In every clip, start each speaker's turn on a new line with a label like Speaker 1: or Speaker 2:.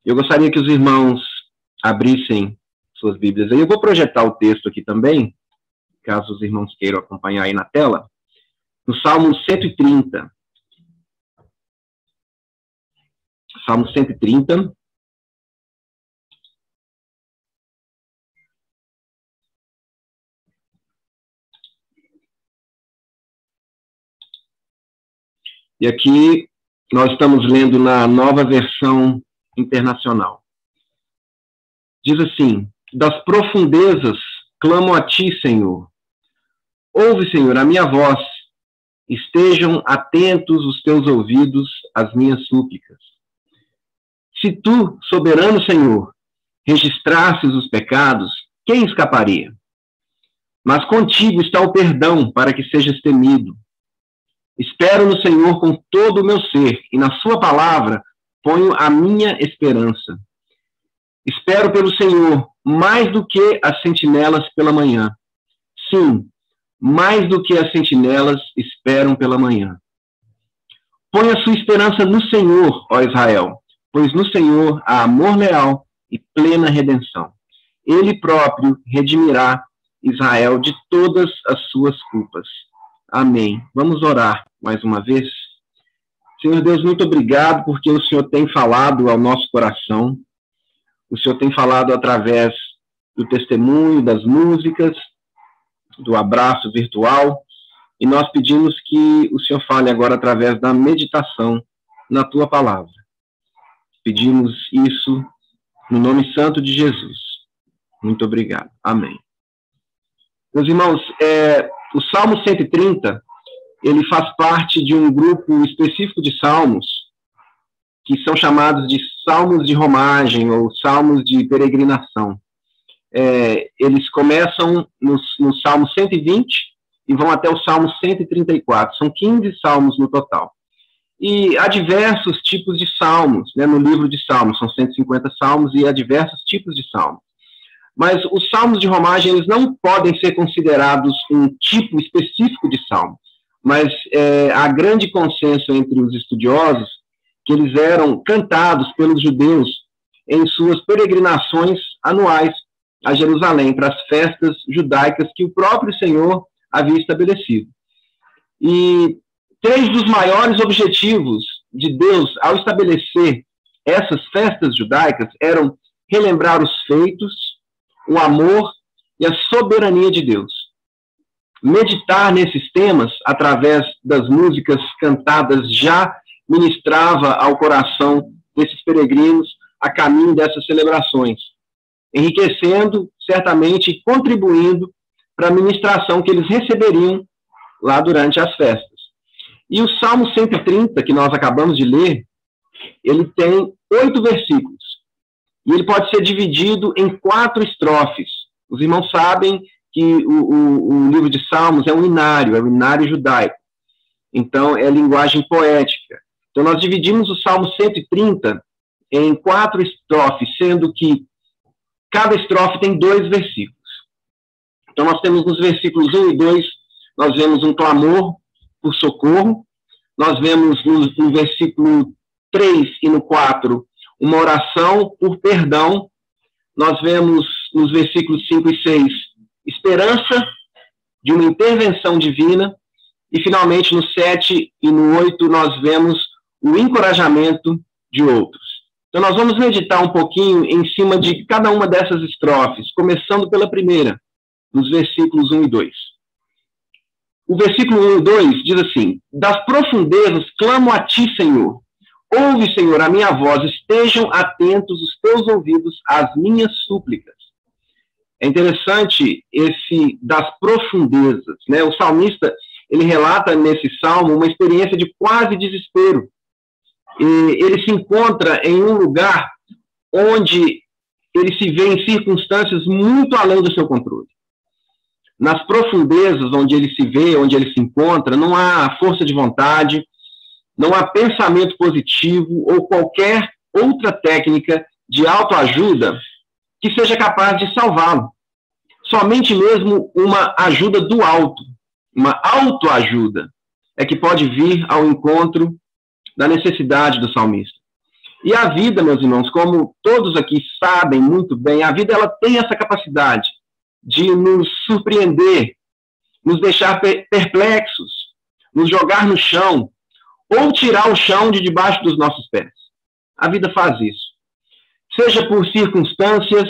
Speaker 1: Eu gostaria que os irmãos abrissem suas Bíblias aí. Eu vou projetar o texto aqui também, caso os irmãos queiram acompanhar aí na tela. No Salmo 130. Salmo 130. E aqui nós estamos lendo na Nova Versão Internacional. Diz assim: das profundezas clamo a ti, Senhor. Ouve, Senhor, a minha voz. Estejam atentos os teus ouvidos às minhas súplicas. Se tu, soberano Senhor, registrasses os pecados, quem escaparia? Mas contigo está o perdão para que sejas temido. Espero no Senhor com todo o meu ser, e na sua palavra ponho a minha esperança. Espero pelo Senhor mais do que as sentinelas pela manhã. Sim, mais do que as sentinelas esperam pela manhã. Põe a sua esperança no Senhor, ó Israel, pois no Senhor há amor leal e plena redenção. Ele próprio redimirá Israel de todas as suas culpas. Amém. Vamos orar mais uma vez. Senhor Deus, muito obrigado porque o Senhor tem falado ao nosso coração. O Senhor tem falado através do testemunho, das músicas, do abraço virtual, e nós pedimos que o Senhor fale agora através da meditação na Tua palavra. Pedimos isso no nome santo de Jesus. Muito obrigado. Amém. Meus irmãos, o Salmo 130, ele faz parte de um grupo específico de salmos, que são chamados de salmos de romagem, ou salmos de peregrinação. Eles começam no Salmo 120 e vão até o Salmo 134. São 15 salmos no total. E há diversos tipos de salmos, né, no livro de salmos. São 150 salmos e há diversos tipos de salmos. Mas os salmos de romagem, eles não podem ser considerados um tipo específico de salmo. Mas há grande consenso entre os estudiosos que eles eram cantados pelos judeus em suas peregrinações anuais a Jerusalém, para as festas judaicas que o próprio Senhor havia estabelecido. E três dos maiores objetivos de Deus ao estabelecer essas festas judaicas eram relembrar os feitos, o amor e a soberania de Deus. Meditar nesses temas, através das músicas cantadas, já ministrava ao coração desses peregrinos a caminho dessas celebrações, enriquecendo, certamente, e contribuindo para a ministração que eles receberiam lá durante as festas. E o Salmo 130, que nós acabamos de ler, ele tem 8 versículos. E ele pode ser dividido em 4 estrofes. Os irmãos sabem que o livro de Salmos é um inário, é um inário judaico. Então, é linguagem poética. Então, nós dividimos o Salmo 130 em 4 estrofes, sendo que cada estrofe tem 2 versículos. Então, nós temos nos versículos 1 e 2, nós vemos um clamor por socorro. Nós vemos no versículo 3 e no 4, uma oração por perdão. Nós vemos nos versículos 5 e 6, esperança de uma intervenção divina. E, finalmente, no 7 e no 8, nós vemos o encorajamento de outros. Então, nós vamos meditar um pouquinho em cima de cada uma dessas estrofes, começando pela primeira, nos versículos 1 e 2. O versículo 1 e 2 diz assim: das profundezas clamo a ti, Senhor. Ouve, Senhor, a minha voz. Estejam atentos os teus ouvidos às minhas súplicas. É interessante esse das profundezas, né? O salmista, ele relata nesse salmo uma experiência de quase desespero. Ele se encontra em um lugar onde ele se vê em circunstâncias muito além do seu controle. Nas profundezas onde ele se vê, onde ele se encontra, não há força de vontade, não há pensamento positivo ou qualquer outra técnica de autoajuda que seja capaz de salvá-lo. Somente mesmo uma ajuda do alto, uma autoajuda, é que pode vir ao encontro da necessidade do salmista. E a vida, meus irmãos, como todos aqui sabem muito bem, a vida ela tem essa capacidade de nos surpreender, nos deixar perplexos, nos jogar no chão, ou tirar o chão de debaixo dos nossos pés. A vida faz isso. Seja por circunstâncias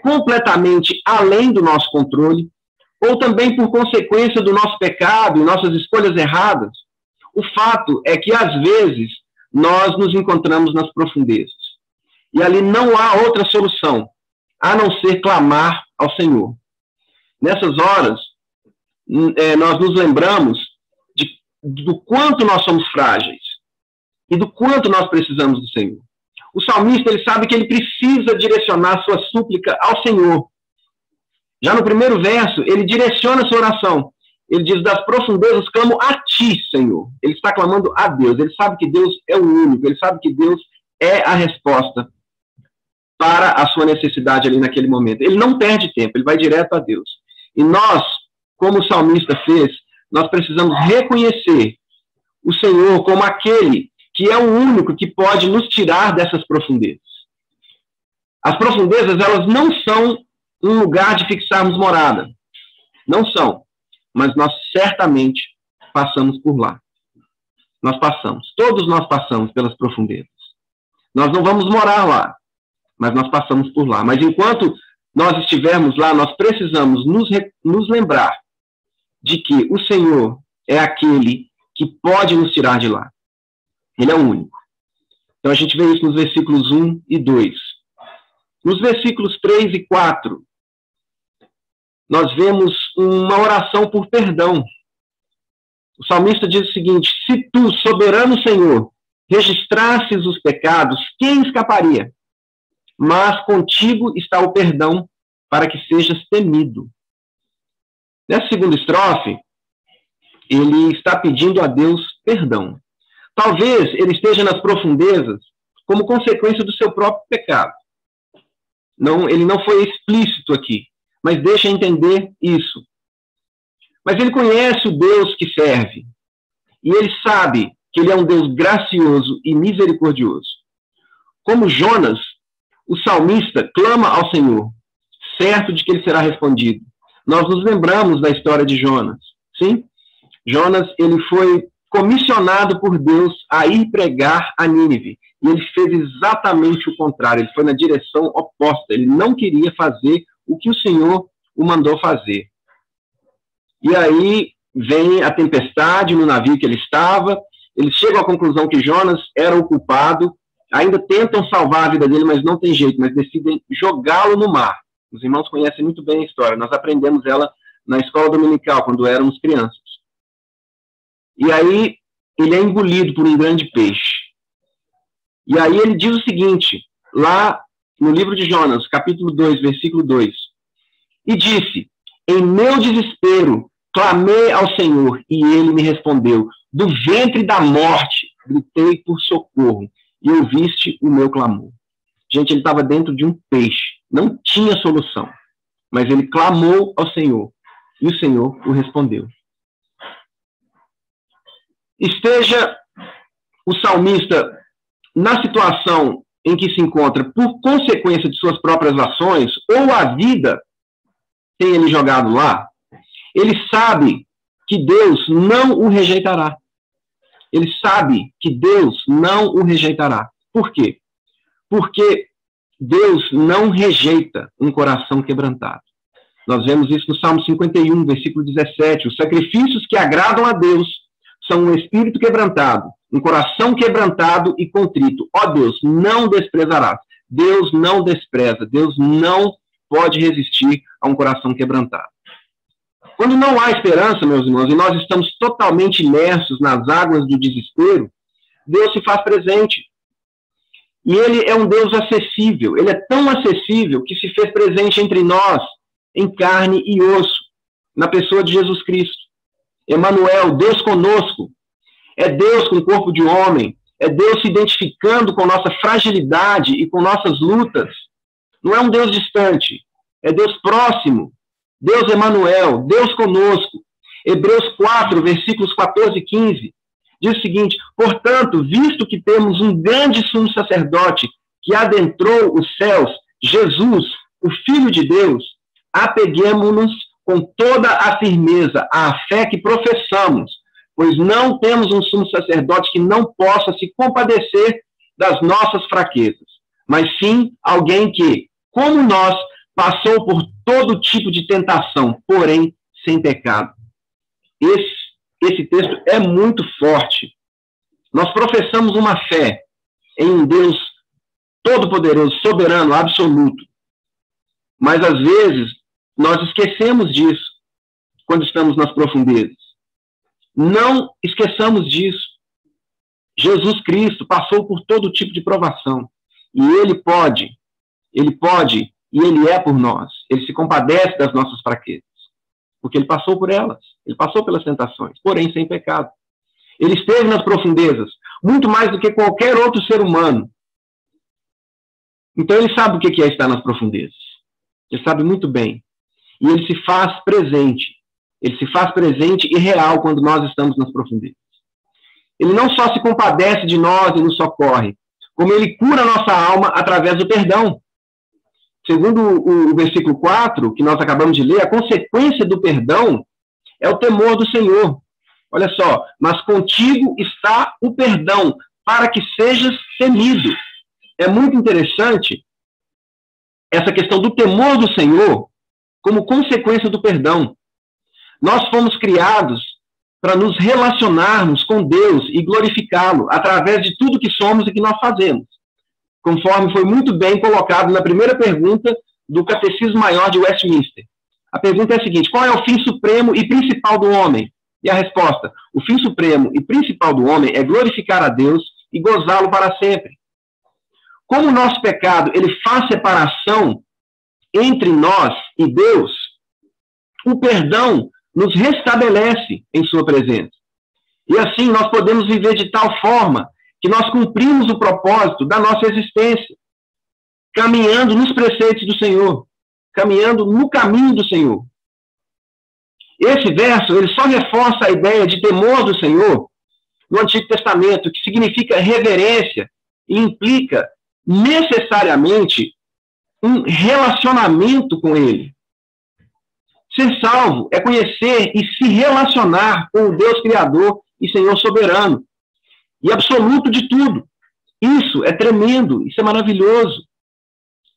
Speaker 1: completamente além do nosso controle, ou também por consequência do nosso pecado e nossas escolhas erradas. O fato é que, às vezes, nós nos encontramos nas profundezas. E ali não há outra solução, a não ser clamar ao Senhor. Nessas horas, nós nos lembramos do quanto nós somos frágeis e do quanto nós precisamos do Senhor. O salmista, ele sabe que ele precisa direcionar sua súplica ao Senhor. Já no primeiro verso, ele direciona sua oração. Ele diz, das profundezas clamo a ti, Senhor. Ele está clamando a Deus. Ele sabe que Deus é o único. Ele sabe que Deus é a resposta para a sua necessidade ali naquele momento. Ele não perde tempo, ele vai direto a Deus. E nós, como o salmista fez, nós precisamos reconhecer o Senhor como aquele que é o único que pode nos tirar dessas profundezas. As profundezas, elas não são um lugar de fixarmos morada. Não são. Mas nós certamente passamos por lá. Nós passamos. Todos nós passamos pelas profundezas. Nós não vamos morar lá, mas nós passamos por lá. Mas enquanto nós estivermos lá, nós precisamos nos lembrar de que o Senhor é aquele que pode nos tirar de lá. Ele é o único. Então a gente vê isso nos versículos 1 e 2. Nos versículos 3 e 4, nós vemos uma oração por perdão. O salmista diz o seguinte, se tu, soberano Senhor, registrasses os pecados, quem escaparia? Mas contigo está o perdão para que sejas temido. Nessa segunda estrofe, ele está pedindo a Deus perdão. Talvez ele esteja nas profundezas como consequência do seu próprio pecado. Ele não foi explícito aqui, mas deixa entender isso. Mas ele conhece o Deus que serve. E ele sabe que ele é um Deus gracioso e misericordioso. Como Jonas, o salmista clama ao Senhor, certo de que ele será respondido. Nós nos lembramos da história de Jonas. Sim? Jonas, ele foi comissionado por Deus a ir pregar a Nínive. E ele fez exatamente o contrário. Ele foi na direção oposta. Ele não queria fazer o que o Senhor o mandou fazer. E aí vem a tempestade no navio que ele estava. Eles chegam à conclusão que Jonas era o culpado. Ainda tentam salvar a vida dele, mas não tem jeito. Mas decidem jogá-lo no mar. Os irmãos conhecem muito bem a história. Nós aprendemos ela na escola dominical, quando éramos crianças. E aí ele é engolido por um grande peixe. E aí ele diz o seguinte, lá no livro de Jonas, capítulo 2, versículo 2. E disse, em meu desespero, clamei ao Senhor, e ele me respondeu. Do ventre da morte, gritei por socorro, e ouviste o meu clamor. Gente, ele estava dentro de um peixe. Não tinha solução. Mas ele clamou ao Senhor, e o Senhor o respondeu. Esteja o salmista na situação em que se encontra por consequência de suas próprias ações, ou a vida tem ele jogado lá, ele sabe que Deus não o rejeitará. Ele sabe que Deus não o rejeitará. Por quê? Porque Deus não rejeita um coração quebrantado. Nós vemos isso no Salmo 51, versículo 17. Os sacrifícios que agradam a Deus são um espírito quebrantado, um coração quebrantado e contrito. Ó Deus, não desprezarás. Deus não despreza. Deus não pode resistir a um coração quebrantado. Quando não há esperança, meus irmãos, e nós estamos totalmente imersos nas águas do desespero, Deus se faz presente. E ele é um Deus acessível. Ele é tão acessível que se fez presente entre nós, em carne e osso, na pessoa de Jesus Cristo. Emanuel, Deus conosco. É Deus com o corpo de homem. É Deus se identificando com nossa fragilidade e com nossas lutas. Não é um Deus distante. É Deus próximo. Deus Emanuel, Deus conosco. Hebreus 4, versículos 14 e 15. Diz o seguinte: portanto, visto que temos um grande sumo sacerdote que adentrou os céus, Jesus, o Filho de Deus, apeguemo-nos com toda a firmeza à fé que professamos, pois não temos um sumo sacerdote que não possa se compadecer das nossas fraquezas, mas sim alguém que, como nós, passou por todo tipo de tentação, porém sem pecado. Esse texto é muito forte. Nós professamos uma fé em um Deus todo-poderoso, soberano, absoluto. Mas, às vezes, nós esquecemos disso quando estamos nas profundezas. Não esqueçamos disso. Jesus Cristo passou por todo tipo de provação. E Ele pode, e Ele é por nós. Ele se compadece das nossas fraquezas. Porque Ele passou por elas. Ele passou pelas tentações, porém sem pecado. Ele esteve nas profundezas, muito mais do que qualquer outro ser humano. Então Ele sabe o que é estar nas profundezas. Ele sabe muito bem. E Ele se faz presente. Ele se faz presente e real quando nós estamos nas profundezas. Ele não só se compadece de nós e nos socorre, como Ele cura a nossa alma através do perdão. Segundo o versículo 4, que nós acabamos de ler, a consequência do perdão é o temor do Senhor. Olha só, mas contigo está o perdão, para que sejas temido. É muito interessante essa questão do temor do Senhor como consequência do perdão. Nós fomos criados para nos relacionarmos com Deus e glorificá-lo através de tudo que somos e que nós fazemos. Conforme foi muito bem colocado na primeira pergunta do Catecismo Maior de Westminster. A pergunta é a seguinte: qual é o fim supremo e principal do homem? E a resposta: o fim supremo e principal do homem é glorificar a Deus e gozá-lo para sempre. Como o nosso pecado ele faz separação entre nós e Deus, o perdão nos restabelece em sua presença. E assim nós podemos viver de tal forma que nós cumprimos o propósito da nossa existência, caminhando nos preceitos do Senhor, caminhando no caminho do Senhor. Esse verso, ele só reforça a ideia de temor do Senhor no Antigo Testamento, que significa reverência e implica necessariamente um relacionamento com Ele. Ser salvo é conhecer e se relacionar com o Deus Criador e Senhor soberano e absoluto de tudo. Isso é tremendo, isso é maravilhoso.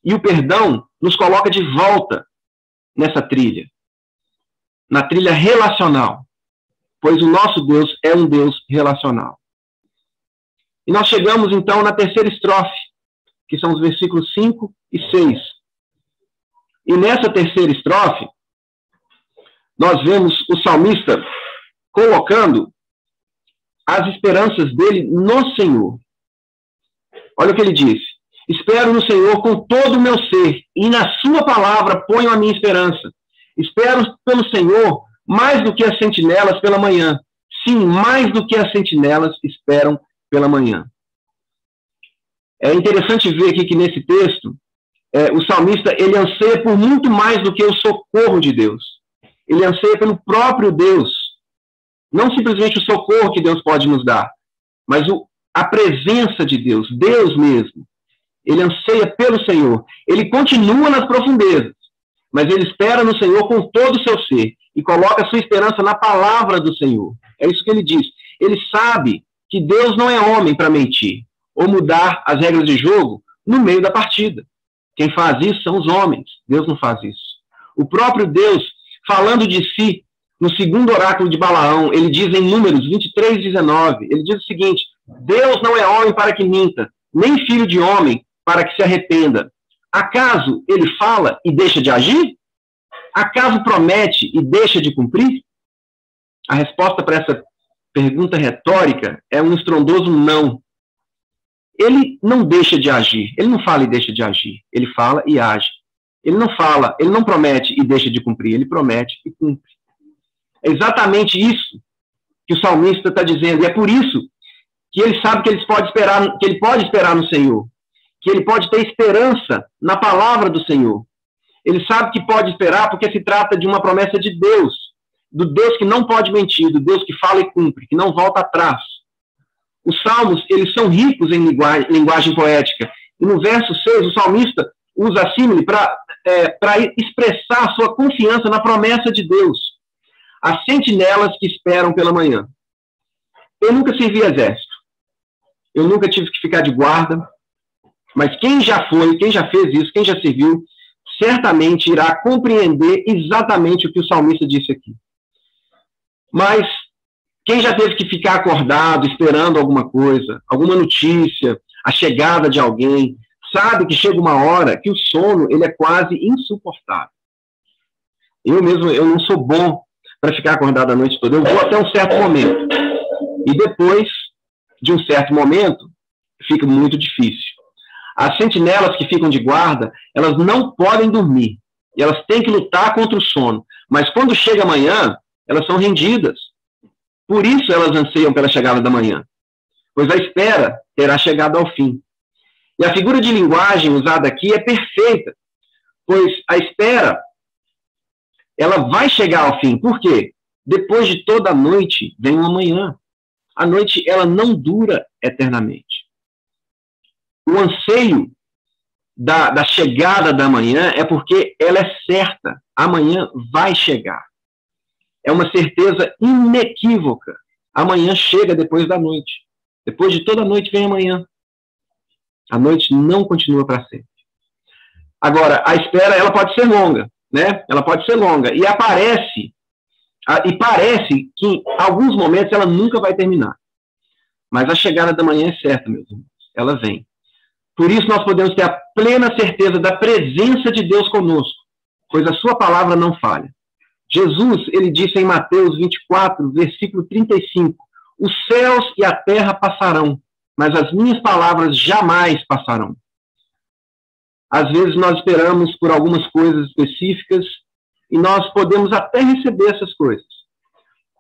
Speaker 1: E o perdão nos coloca de volta nessa trilha, na trilha relacional, pois o nosso Deus é um Deus relacional. E nós chegamos então na terceira estrofe, que são os versículos 5 e 6. E nessa terceira estrofe, nós vemos o salmista colocando as esperanças dele no Senhor. Olha o que ele diz: espero no Senhor com todo o meu ser, e na sua palavra ponho a minha esperança. Espero pelo Senhor mais do que as sentinelas pela manhã. Sim, mais do que as sentinelas esperam pela manhã. É interessante ver aqui que nesse texto, o salmista ele anseia por muito mais do que o socorro de Deus. Ele anseia pelo próprio Deus. Não simplesmente o socorro que Deus pode nos dar, mas a presença de Deus, Deus mesmo. Ele anseia pelo Senhor. Ele continua nas profundezas, mas ele espera no Senhor com todo o seu ser e coloca a sua esperança na palavra do Senhor. É isso que ele diz. Ele sabe que Deus não é homem para mentir ou mudar as regras de jogo no meio da partida. Quem faz isso são os homens. Deus não faz isso. O próprio Deus, falando de si, no segundo oráculo de Balaão, ele diz em Números 23:19, ele diz o seguinte: Deus não é homem para que minta, nem filho de homem para que se arrependa. Acaso ele fala e deixa de agir? Acaso promete e deixa de cumprir? A resposta para essa pergunta retórica é um estrondoso não. Ele não deixa de agir, ele não fala e deixa de agir, ele fala e age. Ele não fala, ele não promete e deixa de cumprir, ele promete e cumpre. É exatamente isso que o salmista está dizendo, e é por isso que ele sabe que ele pode esperar no Senhor, que ele pode ter esperança na palavra do Senhor. Ele sabe que pode esperar porque se trata de uma promessa de Deus, do Deus que não pode mentir, do Deus que fala e cumpre, que não volta atrás, Os salmos, eles são ricos em linguagem poética. E no verso 6, o salmista usa a símile para expressar a sua confiança na promessa de Deus. As sentinelas que esperam pela manhã. Eu nunca servi exército. Eu nunca tive que ficar de guarda. Mas quem já foi, quem já fez isso, quem já serviu, certamente irá compreender exatamente o que o salmista disse aqui. Mas quem já teve que ficar acordado, esperando alguma coisa, alguma notícia, a chegada de alguém, sabe que chega uma hora que o sono ele é quase insuportável. Eu mesmo, eu não sou bom para ficar acordado a noite toda. Eu vou até um certo momento. E depois de um certo momento, fica muito difícil. As sentinelas que ficam de guarda, elas não podem dormir. E elas têm que lutar contra o sono. Mas quando chega amanhã, elas são rendidas. Por isso elas anseiam pela chegada da manhã. Pois a espera terá chegado ao fim. E a figura de linguagem usada aqui é perfeita. Pois a espera, ela vai chegar ao fim. Por quê? Depois de toda a noite, vem uma manhã. A noite, ela não dura eternamente. O anseio da chegada da manhã é porque ela é certa. Amanhã vai chegar. É uma certeza inequívoca. Amanhã chega depois da noite. Depois de toda a noite vem amanhã. A noite não continua para sempre. Agora, a espera, ela pode ser longa, né? Ela pode ser longa. E parece que em alguns momentos ela nunca vai terminar. Mas a chegada da manhã é certa, meus irmãos. Ela vem. Por isso nós podemos ter a plena certeza da presença de Deus conosco, pois a sua palavra não falha. Jesus, ele disse em Mateus 24, versículo 35, os céus e a terra passarão, mas as minhas palavras jamais passarão. Às vezes nós esperamos por algumas coisas específicas e nós podemos até receber essas coisas.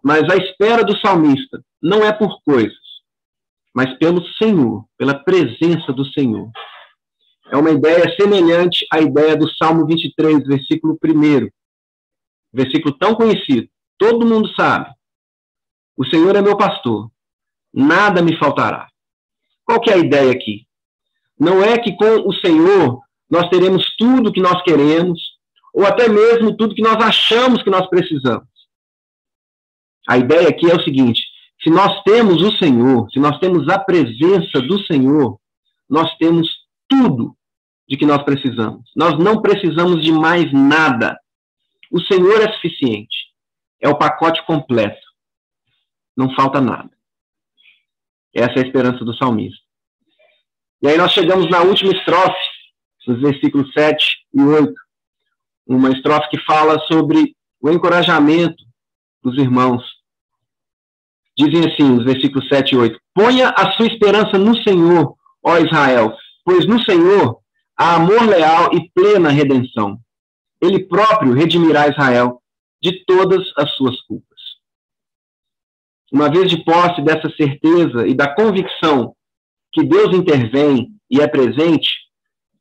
Speaker 1: Mas a espera do salmista não é por coisas, mas pelo Senhor, pela presença do Senhor. É uma ideia semelhante à ideia do Salmo 23, versículo 1. Versículo tão conhecido. Todo mundo sabe. O Senhor é meu pastor. Nada me faltará. Qual que é a ideia aqui? Não é que com o Senhor nós teremos tudo que nós queremos, ou até mesmo tudo que nós achamos que nós precisamos. A ideia aqui é o seguinte: se nós temos o Senhor, se nós temos a presença do Senhor, nós temos tudo de que nós precisamos. Nós não precisamos de mais nada. O Senhor é suficiente. É o pacote completo. Não falta nada. Essa é a esperança do salmista. E aí nós chegamos na última estrofe, nos versículos 7 e 8. Uma estrofe que fala sobre o encorajamento dos irmãos. Dizem assim, os versículos 7 e 8. Ponha a sua esperança no Senhor, ó Israel, pois no Senhor há amor leal e plena redenção. Ele próprio redimirá Israel de todas as suas culpas. Uma vez de posse dessa certeza e da convicção que Deus intervém e é presente,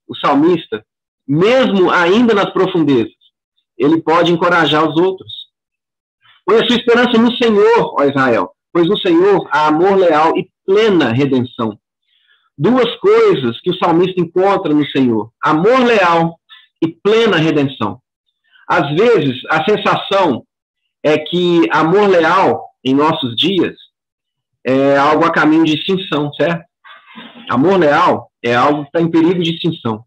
Speaker 1: o salmista, mesmo ainda nas profundezas, ele pode encorajar os outros. Põe a sua esperança no Senhor, ó Israel, pois no Senhor há amor leal e plena redenção. Duas coisas que o salmista encontra no Senhor: amor leal e plena redenção. Às vezes, a sensação é que amor leal, em nossos dias, é algo a caminho de extinção, certo? Amor leal é algo que está em perigo de extinção.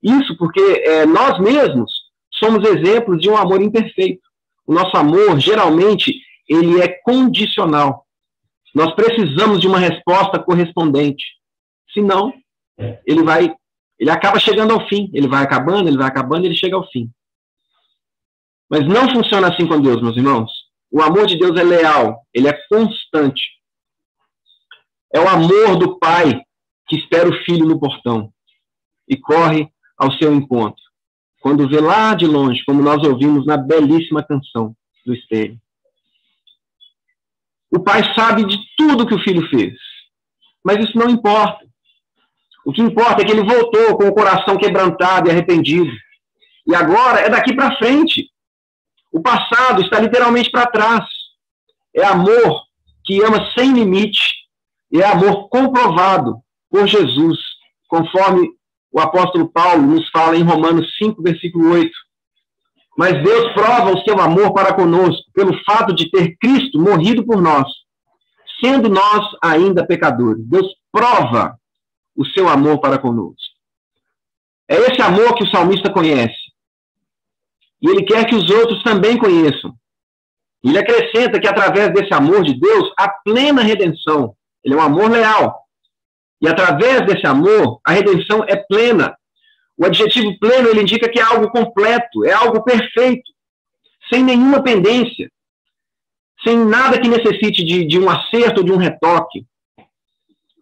Speaker 1: Isso porque nós mesmos somos exemplos de um amor imperfeito. O nosso amor, geralmente, ele é condicional. Nós precisamos de uma resposta correspondente. Senão, ele acaba chegando ao fim. Ele vai acabando, ele chega ao fim. Mas não funciona assim com Deus, meus irmãos. O amor de Deus é leal, ele é constante. É o amor do pai que espera o filho no portão e corre ao seu encontro, quando vê lá de longe, como nós ouvimos na belíssima canção do Espelho. O pai sabe de tudo que o filho fez, mas isso não importa. O que importa é que ele voltou com o coração quebrantado e arrependido. E agora é daqui para frente. O passado está literalmente para trás. É amor que ama sem limite E é amor comprovado por Jesus, conforme o apóstolo Paulo nos fala em Romanos 5, versículo 8. Mas Deus prova o seu amor para conosco pelo fato de ter Cristo morrido por nós, sendo nós ainda pecadores. Deus prova o seu amor para conosco. É esse amor que o salmista conhece. E ele quer que os outros também conheçam. Ele acrescenta que através desse amor de Deus, há plena redenção. Ele é um amor leal. E através desse amor, a redenção é plena. O adjetivo pleno, ele indica que é algo completo, é algo perfeito, sem nenhuma pendência, sem nada que necessite de um acerto ou de um retoque.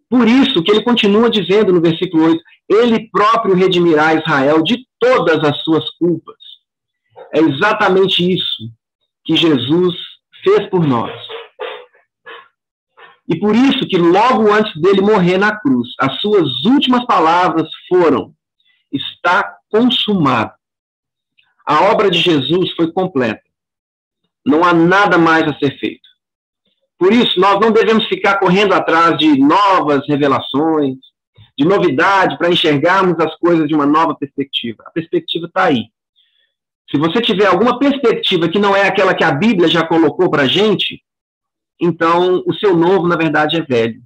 Speaker 1: Por isso que ele continua dizendo no versículo 8, ele próprio redimirá Israel de todas as suas culpas. É exatamente isso que Jesus fez por nós. E por isso que logo antes dele morrer na cruz, as suas últimas palavras foram: está consumado. A obra de Jesus foi completa. Não há nada mais a ser feito. Por isso, nós não devemos ficar correndo atrás de novas revelações, de novidade, para enxergarmos as coisas de uma nova perspectiva. A perspectiva está aí. Se você tiver alguma perspectiva que não é aquela que a Bíblia já colocou para a gente, então o seu novo, na verdade, é velho.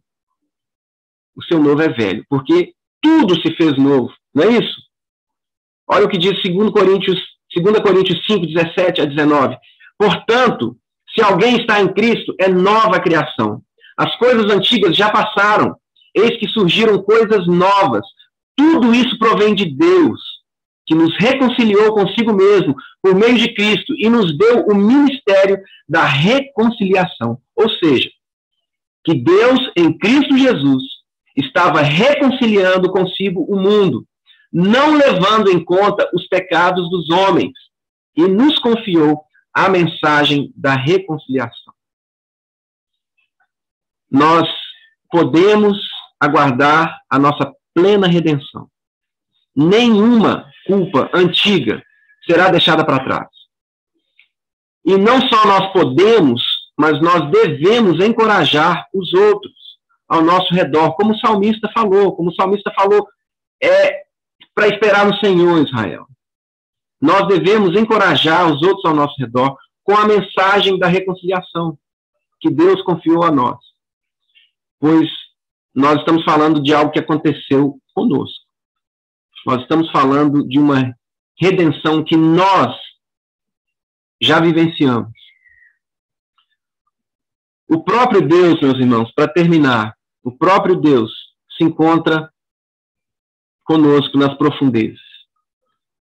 Speaker 1: O seu novo é velho, porque tudo se fez novo, não é isso? Olha o que diz 2 Coríntios 5, 17 a 19. Portanto, se alguém está em Cristo, é nova criação. As coisas antigas já passaram, eis que surgiram coisas novas. Tudo isso provém de Deus, que nos reconciliou consigo mesmo por meio de Cristo e nos deu o ministério da reconciliação. Ou seja, que Deus, em Cristo Jesus, estava reconciliando consigo o mundo, não levando em conta os pecados dos homens, e nos confiou a mensagem da reconciliação. Nós podemos aguardar a nossa plena redenção. Nenhuma culpa antiga será deixada para trás. E não só nós podemos, mas nós devemos encorajar os outros ao nosso redor, como o salmista falou. É para esperar no Senhor, Israel. Nós devemos encorajar os outros ao nosso redor com a mensagem da reconciliação que Deus confiou a nós. Pois nós estamos falando de algo que aconteceu conosco. Nós estamos falando de uma redenção que nós já vivenciamos. O próprio Deus, meus irmãos, para terminar, o próprio Deus se encontra conosco nas profundezas.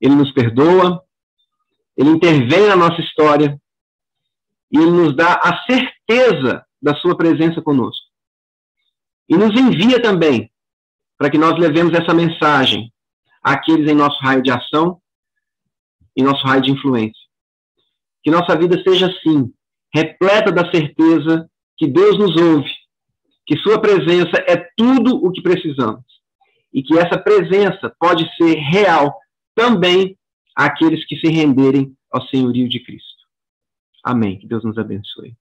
Speaker 1: Ele nos perdoa, ele intervém na nossa história e ele nos dá a certeza da sua presença conosco. E nos envia também para que nós levemos essa mensagem àqueles em nosso raio de ação, em nosso raio de influência. Que nossa vida seja assim, repleta da certeza que Deus nos ouve, que sua presença é tudo o que precisamos e que essa presença pode ser real também àqueles que se renderem ao senhorio de Cristo. Amém. Que Deus nos abençoe.